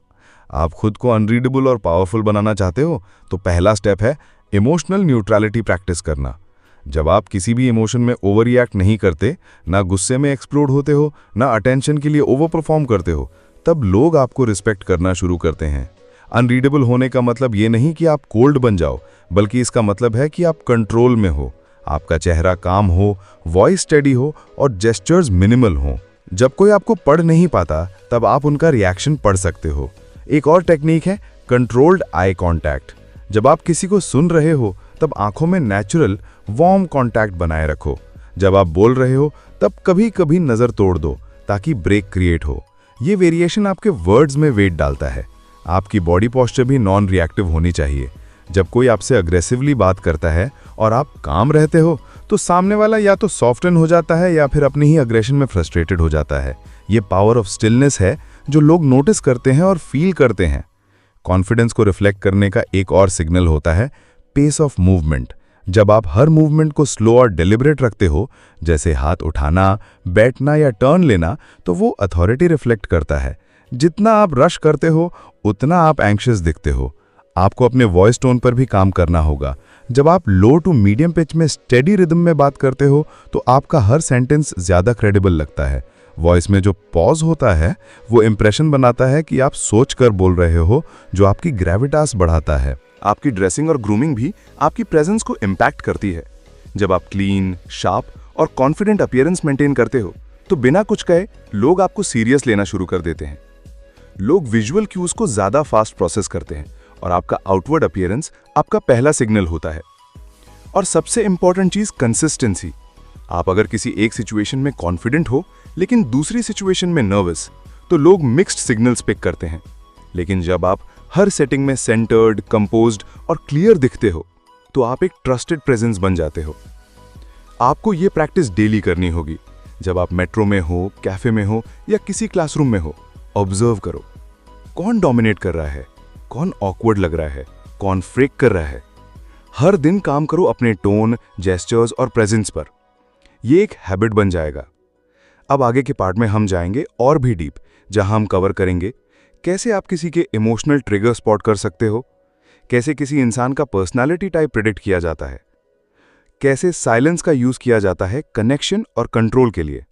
आप खुद को अनरीडेबल और पावरफुल बनाना चाहते हो, तो पहला स्टेप है इमोशनल न्यूट्रलिटी प्रैक्टिस करना। जब आप किसी भी इमोशन में ओवर रिएक्ट नहीं करते, ना गुस्से में एक्सप्लोड होते हो, ना अटेंशन के लिए ओवर परफॉर्म करते हो, तब लोग आपको रिस्पेक्ट करना शुरू करते हैं। अनरीडेबल होने का मतलब ये नहीं कि आप कोल्ड बन जाओ, बल्कि इसका मतलब है कि आप कंट्रोल में हो, आपका चेहरा काम हो, वॉइस स्टेडी हो और जेस्चर्स मिनिमल हो। जब कोई आपको पढ़ नहीं पाता, तब आप उनका रिएक्शन पढ़ सकते हो। एक और टेक्निक है कंट्रोल्ड आई कांटेक्ट। जब आप किसी को सुन रहे हो, तब आंखों में नेचुरल वार्म कांटेक्ट बनाए रखो। जब आप बोल रहे हो, तब कभी कभी नजर तोड़ दो, ताकि ब्रेक क्रिएट हो। ये वेरिएशन आपके वर्ड्स में वेट डालता है। आपकी बॉडी पोस्चर भी नॉन रिएक्टिव होनी चाहिए। जब कोई आपसे अग्रेसिवली बात करता है और आप काम रहते हो, तो सामने वाला या तो सॉफ्टन हो जाता है या फिर अपनी ही अग्रेशन में फ्रस्ट्रेटेड हो जाता है। ये पावर ऑफ स्टिलनेस है जो लोग नोटिस करते हैं और फील करते हैं। कॉन्फिडेंस को रिफ्लेक्ट करने का एक और सिग्नल होता है पेस ऑफ मूवमेंट। जब आप हर मूवमेंट को स्लो और डेलिब्रेट रखते हो, जैसे हाथ उठाना, बैठना या टर्न लेना, तो वो अथॉरिटी रिफ्लेक्ट करता है। जितना आप रश करते हो, उतना आप एंग्शियस दिखते हो। आपको अपने वॉइस टोन पर भी काम करना होगा। जब आप लो टू मीडियम पिच में स्टेडी रिदम में बात करते हो, तो आपका हर सेंटेंस ज्यादा क्रेडिबल लगता है। वॉइस में जो पॉज होता है, वो इंप्रेशन बनाता है कि आप सोच कर बोल रहे हो, जो आपकी ग्रेविटास बढ़ाता है। आपकी ड्रेसिंग और ग्रूमिंग भी आपकी प्रेजेंस को इम्पैक्ट करती है। जब आप क्लीन, शार्प और कॉन्फिडेंट अपीयरेंस मेंटेन करते हो, तो बिना कुछ कहे लोग आपको सीरियस लेना शुरू कर देते हैं। लोग विजुअल क्यूज को ज्यादा फास्ट प्रोसेस करते हैं और आपका आउटवर्ड अपीयरेंस आपका पहला सिग्नल होता है। और सबसे इंपॉर्टेंट चीज कंसिस्टेंसी। आप अगर किसी एक सिचुएशन में कॉन्फिडेंट हो लेकिन दूसरी सिचुएशन में नर्वस, तो लोग मिक्स्ड सिग्नल्स पिक करते हैं। लेकिन जब आप हर सेटिंग में सेंटर्ड, कंपोज्ड और क्लियर दिखते हो, तो आप एक ट्रस्टेड प्रेजेंस बन जाते हो। आपको ये प्रैक्टिस डेली करनी होगी। जब आप मेट्रो में हो, कैफे में हो या किसी क्लासरूम में हो, ऑब्जर्व करो कौन डोमिनेट कर रहा है, कौन ऑकवर्ड लग रहा है, कौन फ्रेक कर रहा है। हर दिन काम करो अपने टोन, जेस्चर्स और प्रेजेंस पर। ये एक हैबिट बन जाएगा। अब आगे के पार्ट में हम जाएंगे और भी डीप, जहां हम कवर करेंगे कैसे आप किसी के इमोशनल ट्रिगर स्पॉट कर सकते हो, कैसे किसी इंसान का पर्सनालिटी टाइप प्रेडिक्ट किया जाता है, कैसे साइलेंस का यूज किया जाता है कनेक्शन और कंट्रोल के लिए,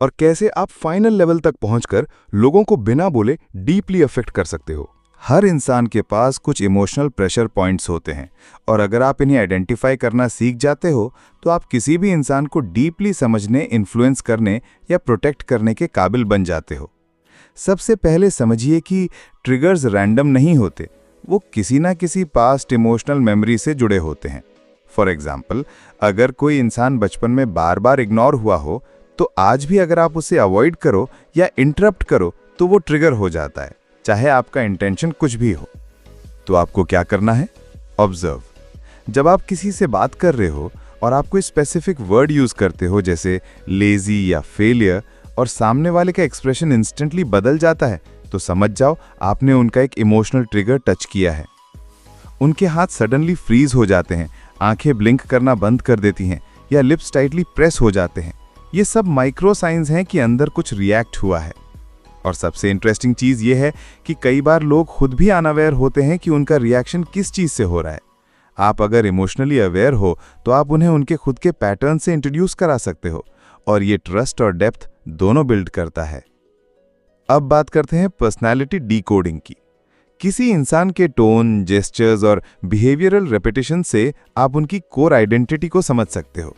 और कैसे आप फाइनल लेवल तक पहुंचकर लोगों को बिना बोले डीपली अफेक्ट कर सकते हो। हर इंसान के पास कुछ इमोशनल प्रेशर पॉइंट्स होते हैं और अगर आप इन्हें आइडेंटिफाई करना सीख जाते हो तो आप किसी भी इंसान को डीपली समझने, इन्फ्लुएंस करने या प्रोटेक्ट करने के काबिल बन जाते हो। सबसे पहले समझिए कि ट्रिगर्स रैंडम नहीं होते, वो किसी ना किसी पास्ट इमोशनल मेमोरी से जुड़े होते हैं। फॉर एग्जाम्पल, अगर कोई इंसान बचपन में बार बार इग्नोर हुआ हो तो आज भी अगर आप उसे अवॉइड करो या इंटरप्ट करो तो वो ट्रिगर हो जाता है, चाहे आपका इंटेंशन कुछ भी हो। तो आपको क्या करना है? ऑब्जर्व। जब आप किसी से बात कर रहे हो और आप कोई स्पेसिफिक वर्ड यूज करते हो जैसे लेजी या फेलियर, और सामने वाले का एक्सप्रेशन इंस्टेंटली बदल जाता है, तो समझ जाओ आपने उनका एक इमोशनल ट्रिगर टच किया है। उनके हाथ सडनली फ्रीज हो जाते हैं, आंखें ब्लिंक करना बंद कर देती हैं या लिप्स टाइटली प्रेस हो जाते हैं। ये सब माइक्रो साइंस हैं कि अंदर कुछ रिएक्ट हुआ है। और सबसे इंटरेस्टिंग चीज ये है कि कई बार लोग खुद भी अनअवेयर होते हैं कि उनका रिएक्शन किस चीज से हो रहा है। आप अगर इमोशनली अवेयर हो तो आप उन्हें उनके खुद के पैटर्न से इंट्रोड्यूस करा सकते हो और ये ट्रस्ट और डेप्थ दोनों बिल्ड करता है। अब बात करते हैं पर्सनालिटी डिकोडिंग की। किसी इंसान के टोन, जेस्चर्स और बिहेवियरल रेपिटेशन से आप उनकी कोर आइडेंटिटी को समझ सकते हो।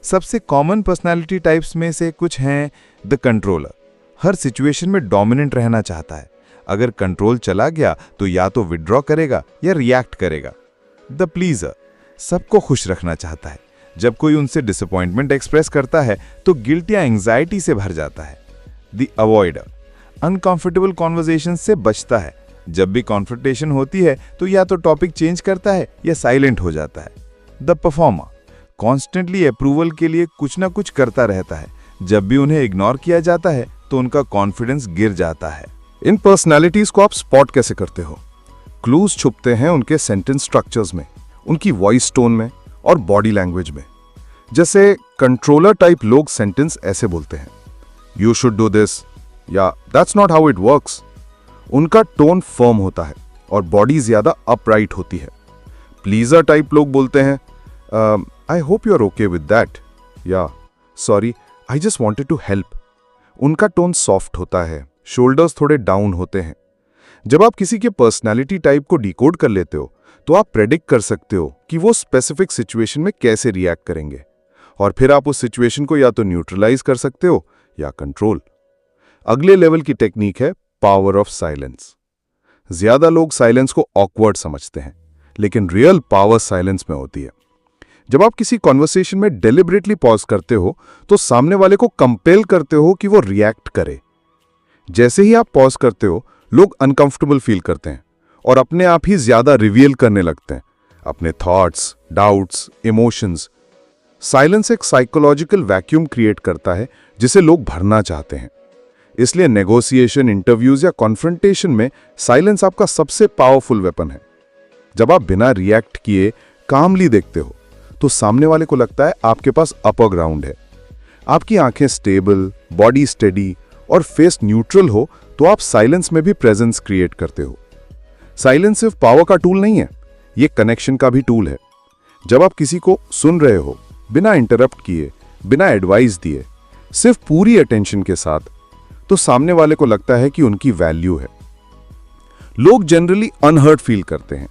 सबसे कॉमन पर्सनालिटी टाइप्स में से कुछ हैं द कंट्रोलर, हर सिचुएशन में डोमिनेंट रहना चाहता है। अगर कंट्रोल चला गया तो या तो विड्रॉ करेगा या रिएक्ट करेगा। द प्लीजर, सबको खुश रखना चाहता है। जब कोई उनसे डिसअपॉइंटमेंट एक्सप्रेस करता है तो गिल्ट या एंग्जाइटी से भर जाता है। द अवॉइडर, अनकंफर्टेबल कॉन्वर्सेशन से बचता है। जब भी कॉन्फ्रंटेशन होती है तो या तो टॉपिक चेंज करता है या साइलेंट हो जाता है। द परफॉर्मर, कॉन्स्टेंटली अप्रूवल के लिए कुछ ना कुछ करता रहता है। जब भी उन्हें इग्नोर किया जाता है तो उनका कॉन्फिडेंस गिर जाता है। इन पर्सनालिटीज को आप स्पॉट कैसे करते हो? क्लूज छुपते हैं उनके सेंटेंस स्ट्रक्चर्स में, उनकी वॉइस टोन में और बॉडी लैंग्वेज में। जैसे कंट्रोलर टाइप लोग सेंटेंस ऐसे बोलते हैं, यू शुड डू दिस या that's not how it works. उनका टोन फर्म होता है और बॉडी ज्यादा अपराइट होती है। प्लीजर टाइप लोग बोलते हैं, I hope you are okay with that या sorry I just wanted to help. उनका टोन सॉफ्ट होता है, शोल्डर्स थोड़े डाउन होते हैं। जब आप किसी के पर्सनालिटी टाइप को डिकोड कर लेते हो तो आप प्रेडिक्ट कर सकते हो कि वो स्पेसिफिक सिचुएशन में कैसे रिएक्ट करेंगे और फिर आप उस सिचुएशन को या तो न्यूट्रलाइज कर सकते हो या कंट्रोल। अगले लेवल की टेक्निक है पावर ऑफ साइलेंस। ज्यादा लोग साइलेंस को ऑकवर्ड समझते हैं, लेकिन रियल पावर साइलेंस में होती है। जब आप किसी कॉन्वर्सेशन में डेलिबरेटली पॉज करते हो तो सामने वाले को कंपेल करते हो कि वो रिएक्ट करे। जैसे ही आप पॉज करते हो, लोग अनकंफर्टेबल फील करते हैं और अपने आप ही ज्यादा रिवील करने लगते हैं अपने थॉट्स, डाउट्स, इमोशंस। साइलेंस एक साइकोलॉजिकल वैक्यूम क्रिएट करता है जिसे लोग भरना चाहते हैं। इसलिए नेगोशिएशन, इंटरव्यूज या कॉन्फ्रंटेशन में साइलेंस आपका सबसे पावरफुल वेपन है। जब आप बिना रिएक्ट किए कामली देखते हो तो सामने वाले को लगता है आपके पास अपर ग्राउंड है। आपकी आंखें स्टेबल, बॉडी स्टेडी और फेस न्यूट्रल हो तो आप साइलेंस में भी प्रेजेंस क्रिएट करते हो। साइलेंस सिर्फ पावर का टूल नहीं है, ये कनेक्शन का भी टूल है। जब आप किसी को सुन रहे हो बिना इंटरप्ट किए, बिना एडवाइस दिए, सिर्फ पूरी अटेंशन के साथ, तो सामने वाले को लगता है कि उनकी वैल्यू है। लोग जनरली अनहर्ट फील करते हैं।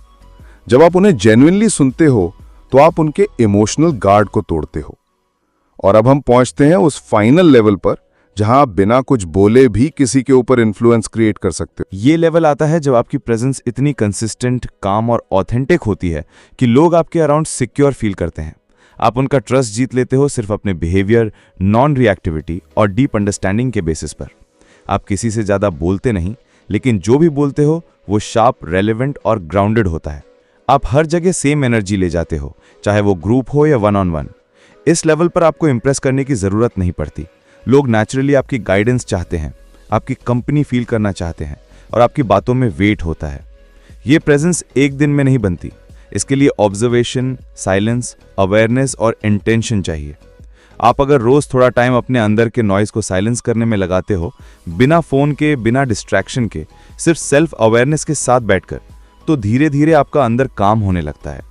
जब आप उन्हें जेन्युइनली सुनते हो तो आप उनके इमोशनल गार्ड को तोड़ते हो। और अब हम पहुंचते हैं उस फाइनल लेवल पर जहां आप बिना कुछ बोले भी किसी के ऊपर इन्फ्लुएंस क्रिएट कर सकते हो। ये लेवल आता है जब आपकी प्रेजेंस इतनी कंसिस्टेंट, काम और ऑथेंटिक होती है कि लोग आपके अराउंड सिक्योर फील करते हैं। आप उनका ट्रस्ट जीत लेते हो सिर्फ अपने बिहेवियर, नॉन रिएक्टिविटी और डीप अंडरस्टैंडिंग के बेसिस पर। आप किसी से ज़्यादा बोलते नहीं, लेकिन जो भी बोलते हो वो शार्प, रेलेवेंट और ग्राउंडेड होता है। आप हर जगह सेम एनर्जी ले जाते हो, चाहे वो ग्रुप हो या वन ऑन वन। इस लेवल पर आपको इंप्रेस करने की ज़रूरत नहीं पड़ती। लोग नेचुरली आपकी गाइडेंस चाहते हैं, आपकी कंपनी फील करना चाहते हैं और आपकी बातों में वेट होता है। ये प्रेजेंस एक दिन में नहीं बनती। इसके लिए ऑब्जर्वेशन, साइलेंस, अवेयरनेस और इंटेंशन चाहिए। आप अगर रोज थोड़ा टाइम अपने अंदर के नॉइज को साइलेंस करने में लगाते हो, बिना फोन के, बिना डिस्ट्रैक्शन के, सिर्फ सेल्फ अवेयरनेस के साथ बैठकर, तो धीरे धीरे आपका अंदर काम होने लगता है।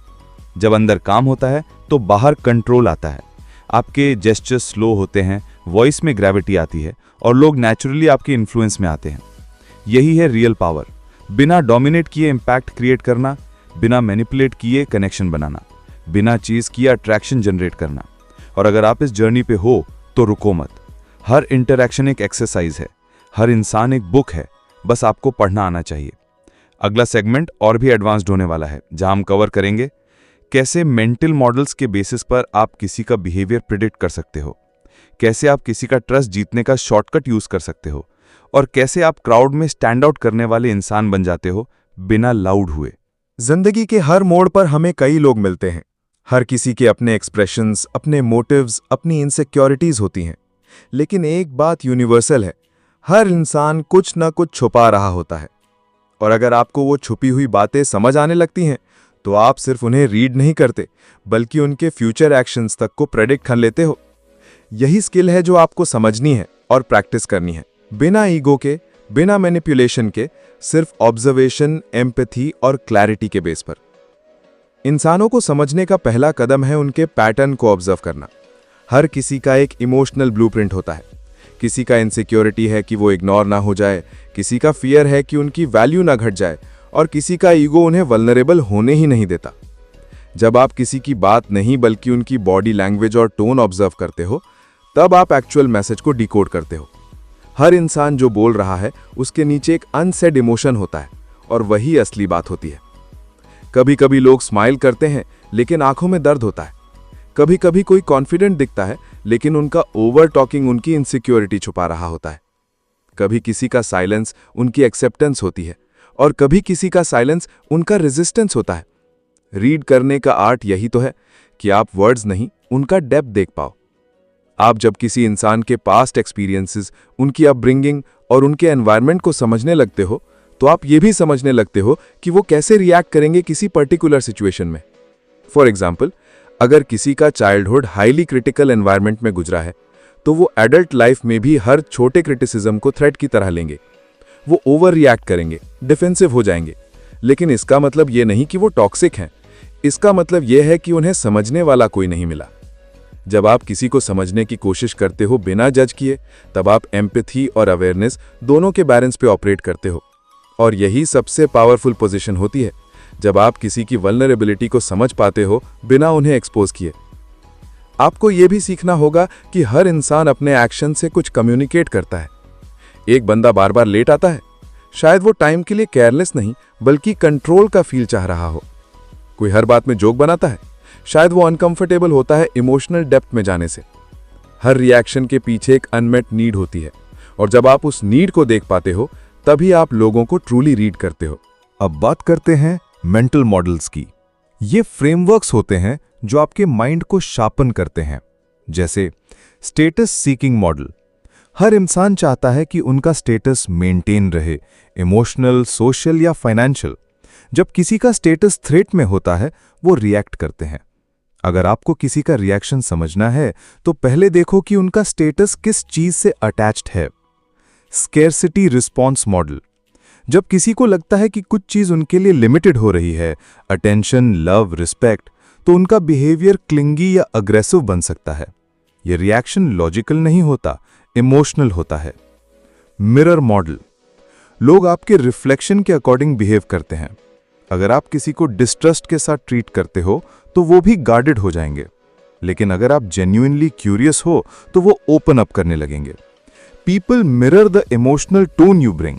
जब अंदर काम होता है तो बाहर कंट्रोल आता है। आपके जेस्चर्स स्लो होते हैं, वॉइस में ग्रेविटी आती है और लोग नेचुरली आपके इन्फ्लुएंस में आते हैं। यही है रियल पावर। बिना डोमिनेट किए इम्पैक्ट क्रिएट करना, बिना मैनिपुलेट किए कनेक्शन बनाना, बिना चीज किए अट्रैक्शन जनरेट करना। और अगर आप इस जर्नी पे हो तो रुको मत। हर इंटरैक्शन एक एक्सरसाइज है, हर इंसान एक बुक है, बस आपको पढ़ना आना चाहिए। अगला सेगमेंट और भी एडवांस्ड होने वाला है, जहां हम कवर करेंगे कैसे मेंटल मॉडल्स के बेसिस पर आप किसी का बिहेवियर प्रिडिक्ट कर सकते हो, कैसे आप किसी का ट्रस्ट जीतने का शॉर्टकट यूज कर सकते हो, और कैसे आप क्राउड में स्टैंड आउट करने वाले इंसान बन जाते हो बिना लाउड हुए। जिंदगी के हर मोड़ पर हमें कई लोग मिलते हैं। हर किसी के अपने एक्सप्रेशंस, अपने मोटिव्स, अपनी इनसिक्योरिटीज होती हैं। लेकिन एक बात यूनिवर्सल है, हर इंसान कुछ ना कुछ छुपा रहा होता है। और अगर आपको वो छुपी हुई बातें समझ आने लगती हैं, तो आप सिर्फ उन्हें रीड नहीं करते, बल्कि उनके फ्यूचर एक्शंस तक को प्रेडिक्ट कर लेते हो। यही स्किल है जो आपको समझनी है और प्रैक्टिस करनी है, बिना ईगो के, बिना मैनिपुलेशन के, सिर्फ ऑब्जर्वेशन, एम्पैथी और क्लैरिटी के बेस पर। इंसानों को समझने का पहला कदम है उनके पैटर्न को ऑब्जर्व करना। हर किसी का एक इमोशनल ब्लूप्रिंट होता है। किसी का इनसिक्योरिटी है कि वो इग्नोर ना हो जाए, किसी का फियर है कि उनकी वैल्यू ना घट जाए, और किसी का ईगो उन्हें वल्नरेबल होने ही नहीं देता। जब आप किसी की बात नहीं बल्कि उनकी बॉडी लैंग्वेज और टोन ऑब्जर्व करते हो, तब आप एक्चुअल मैसेज को डिकोड करते हो। हर इंसान जो बोल रहा है उसके नीचे एक अनसेड इमोशन होता है, और वही असली बात होती है। कभी कभी लोग स्माइल करते हैं लेकिन आंखों में दर्द होता है। कभी कभी कोई कॉन्फिडेंट दिखता है लेकिन उनका ओवर टॉकिंग उनकी इनसिक्योरिटी छुपा रहा होता है। कभी किसी का साइलेंस उनकी एक्सेप्टेंस होती है, और कभी किसी का साइलेंस उनका रेजिस्टेंस होता है। रीड करने का आर्ट यही तो है कि आप वर्ड्स नहीं, उनका डेप्थ देख पाओ। आप जब किसी इंसान के पास्ट एक्सपीरियंसेस, उनकी अपब्रिंगिंग और उनके एनवायरनमेंट को समझने लगते हो, तो आप ये भी समझने लगते हो कि वो कैसे रिएक्ट करेंगे किसी पर्टिकुलर सिचुएशन में। फॉर एग्जाम्पल, अगर किसी का चाइल्डहुड हाईली क्रिटिकल एनवायरनमेंट में गुजरा है, तो वो एडल्ट लाइफ में भी हर छोटे क्रिटिसिज्म को थ्रेट की तरह लेंगे। वो ओवर रिएक्ट करेंगे, डिफेंसिव हो जाएंगे। लेकिन इसका मतलब ये नहीं कि वो टॉक्सिक हैं। इसका मतलब यह है कि उन्हें समझने वाला कोई नहीं मिला। जब आप किसी को समझने की कोशिश करते हो बिना जज किए, तब आप एम्पैथी और अवेयरनेस दोनों के बैलेंस पे ऑपरेट करते हो। और यही सबसे पावरफुल पोजीशन होती है, जब आप किसी की वल्नरेबिलिटी को समझ पाते हो बिना उन्हें एक्सपोज किए। आपको यह भी सीखना होगा कि हर इंसान अपने एक्शन से कुछ कम्युनिकेट करता है। एक बंदा बार बार लेट आता है, शायद वो टाइम के लिए केयरलेस नहीं बल्कि कंट्रोल का फील चाह रहा हो। कोई हर बात में जोक बनाता है, शायद वो अनकंफर्टेबल होता है इमोशनल डेप्थ में जाने से। हर रिएक्शन के पीछे एक अनमेट नीड होती है, और जब आप उस नीड को देख पाते हो, तभी आप लोगों को ट्रूली रीड करते हो। अब बात करते हैं मेंटल मॉडल्स की। ये फ्रेमवर्क्स होते हैं जो आपके माइंड को शार्पन करते हैं। जैसे स्टेटस सीकिंग मॉडल। हर इंसान चाहता है कि उनका स्टेटस मेंटेन रहे, इमोशनल, सोशल या फाइनेंशियल। जब किसी का स्टेटस थ्रेट में होता है, वो रिएक्ट करते हैं। अगर आपको किसी का रिएक्शन समझना है, तो पहले देखो कि उनका स्टेटस किस चीज से अटैच्ड है। Scarcity response model. जब किसी को लगता है कि कुछ चीज उनके लिए लिमिटेड हो रही है, अटेंशन, लव, रिस्पेक्ट, तो उनका बिहेवियर क्लिंगी या अग्रेसिव बन सकता है। यह रिएक्शन लॉजिकल नहीं होता, इमोशनल होता है। Mirror model. लोग आपके रिफ्लेक्शन के अकॉर्डिंग बिहेव करते हैं। अगर आप किसी को डिस्ट्रस्ट के साथ ट्रीट करते हो, तो वो भी गार्डेड हो जाएंगे। लेकिन अगर आप जेन्युइनली क्यूरियस हो, तो वो ओपन अप करने लगेंगे। People mirror the emotional tone you bring.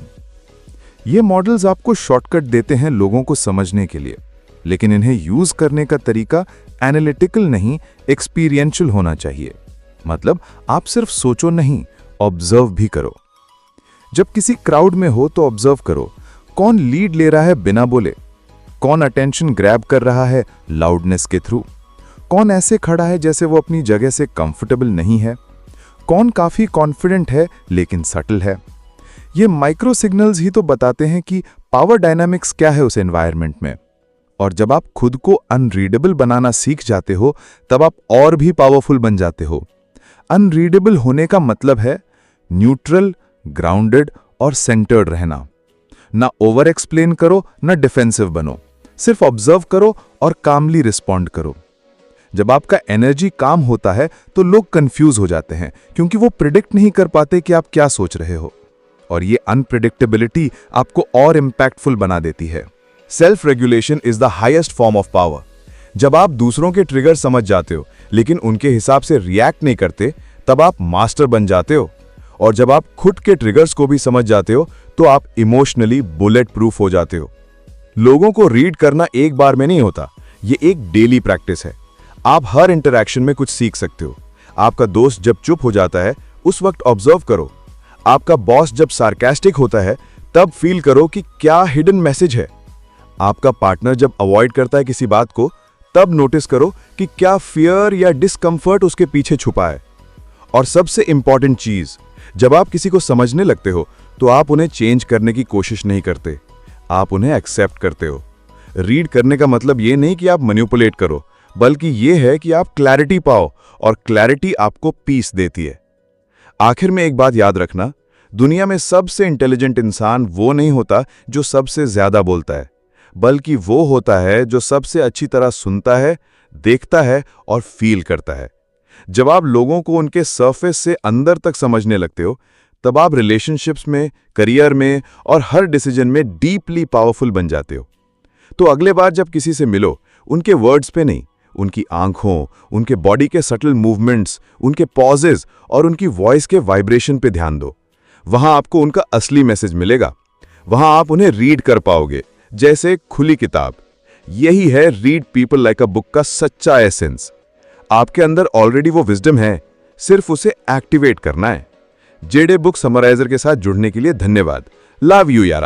ये मॉडल्स आपको शॉर्टकट देते हैं लोगों को समझने के लिए, लेकिन इन्हें यूज करने का तरीका एनालिटिकल नहीं, एक्सपीरियंशियल होना चाहिए। मतलब आप सिर्फ सोचो नहीं, ऑब्जर्व भी करो। जब किसी क्राउड में हो तो ऑब्जर्व करो, कौन लीड ले रहा है बिना बोले, कौन अटेंशन ग्रैब कर रहा है लाउडनेस के थ्रू, कौन ऐसे खड़ा है जैसे वो अपनी जगह से कंफर्टेबल नहीं है, कौन काफी कॉन्फिडेंट है लेकिन सटल है। ये माइक्रो सिग्नल्स ही तो बताते हैं कि पावर डायनामिक्स क्या है उस एनवायरनमेंट में। और जब आप खुद को अनरीडेबल बनाना सीख जाते हो तब आप और भी पावरफुल बन जाते हो। अनरीडेबल होने का मतलब है न्यूट्रल, ग्राउंडेड और सेंटर्ड रहना। ना ओवर एक्सप्लेन करो, ना डिफेंसिव बनो, सिर्फ ऑब्जर्व करो और कामली रिस्पॉन्ड करो। जब आपका एनर्जी काम होता है तो लोग कंफ्यूज हो जाते हैं, क्योंकि वो प्रिडिक्ट नहीं कर पाते कि आप क्या सोच रहे हो, और ये अनप्रिडिक्टेबिलिटी आपको और इंपैक्टफुल बना देती है। Self regulation is the highest form of power. जब आप दूसरों के ट्रिगर समझ जाते हो लेकिन उनके हिसाब से रिएक्ट नहीं करते, तब आप मास्टर बन जाते हो। और जब आप खुद के ट्रिगर्स को भी समझ जाते हो तो आप इमोशनली बुलेट प्रूफ हो जाते हो। लोगों को रीड करना एक बार में नहीं होता, ये एक डेली प्रैक्टिस है। आप हर इंटरैक्शन में कुछ सीख सकते हो। आपका दोस्त जब चुप हो जाता है उस वक्त ऑब्जर्व करो। आपका बॉस जब सार्कास्टिक होता है तब फील करो कि क्या हिडन मैसेज है। आपका पार्टनर जब अवॉइड करता है किसी बात को तब नोटिस करो कि क्या फियर या डिस्कंफर्ट उसके पीछे छुपा है। और सबसे इंपॉर्टेंट चीज, जब आप किसी को समझने लगते हो तो आप उन्हें चेंज करने की कोशिश नहीं करते, आप उन्हें एक्सेप्ट करते हो। रीड करने का मतलब ये नहीं कि आप मैनिपुलेट करो, बल्कि ये है कि आप क्लैरिटी पाओ, और क्लैरिटी आपको पीस देती है। आखिर में एक बात याद रखना, दुनिया में सबसे इंटेलिजेंट इंसान वो नहीं होता जो सबसे ज्यादा बोलता है, बल्कि वो होता है जो सबसे अच्छी तरह सुनता है, देखता है और फील करता है। जब आप लोगों को उनके सरफेस से अंदर तक समझने लगते हो तब आप रिलेशनशिप्स में, करियर में और हर डिसीजन में डीपली पावरफुल बन जाते हो। तो अगले बार जब किसी से मिलो, उनके वर्ड्स पे नहीं, उनकी आंखों, उनके बॉडी के सटल मूवमेंट्स, उनके पॉजेज और उनकी वॉइस के वाइब्रेशन पे ध्यान दो। वहां आपको उनका असली मैसेज मिलेगा। वहां आप उन्हें रीड कर पाओगे जैसे खुली किताब। यही है read people like a book का सच्चा एसेंस। आपके अंदर ऑलरेडी वो विजडम है, सिर्फ उसे एक्टिवेट करना है। जेडे बुक समराइजर के साथ जुड़ने के लिए धन्यवाद। लव यू यार।